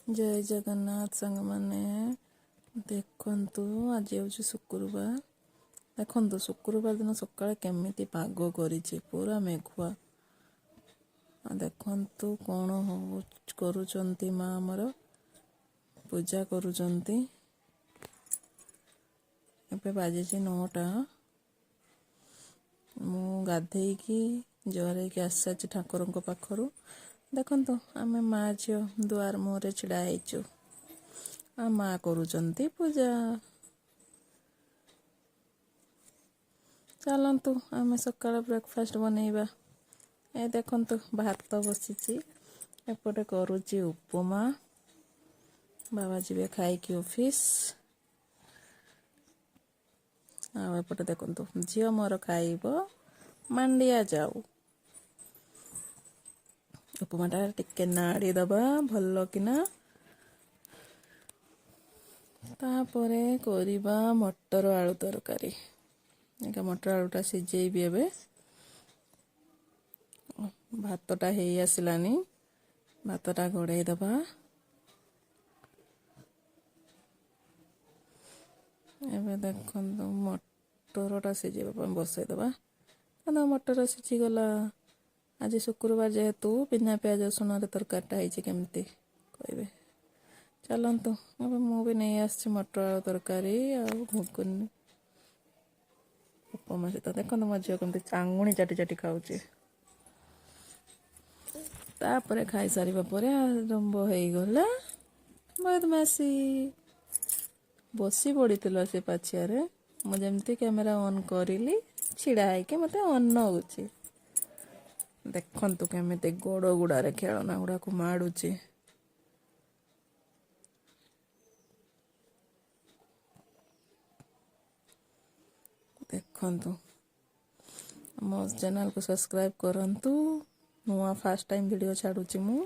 जय जगन्नाथ सांग मैंने देखंतु आज हूँ शुक्रवार। देखंतु शुक्रवार दिन सकाଳେ केमिति पाग करिछि पूरा मेघुआ। देखंतु कौन हो करुचंती माँ हमर पूजा करुचंती। एबे बाजिछि 9टा। मु गाधेइकी जरेकी आसाछि ठाकुरंक पाखरु। देखंतु आमे माँ झियो दुआर मुहरे छिड़ा हेचु आ माँ करुचंती पूजा। चलंतु आमे सकाळ ब्रेकफास्ट बनैबा। ए देखंतु भात बसिछि एपटे करुछि उपमा। बाबा जीवे खाइकी ऑफिस। आ एपटे देखंतु झियो मोर खाइबो मांडिया जाऊ। उपमाटा टिके नाड़ी दबा भल्लो किना। तापरे करिबा मटर आलू तरकारी। एका मटर आलूटा सिझेइबी एबे। भातटा हेई आसिलानी। भातटा घोड़ेई दबा। एबे देखंतु मटरटा सिझेइबा ପାଇଁ बसै दबा। मटर सिझी गला। आज शुक्रवार जेहेतु बिना प्याज रसुन तरकारीटा ହେଇଛି केमती कहबे। चलंतु अब मु भी नहीं आछि मटर आलू तरकारी आ घुगुनी उपमा सहित। देखंतु म झियो केमती चांगुणी चाटी चाटी खाଉଛି। तापरे खाई सारिबा परे आरंभ हेई गला बदमासी। बसी पड़िथिलो से पाछियारे मु जेमती कैमरा ऑन करिली छिड़ा हेके मते अनउछि। देखंतु केमिति गोड़ गुड़ारे खेलना गुड़ा को माडुछि। देखंतु मो चैनल को सब्सक्राइब करंतु। नुआ फर्स्ट टाइम वीडियो छाडुछि मु।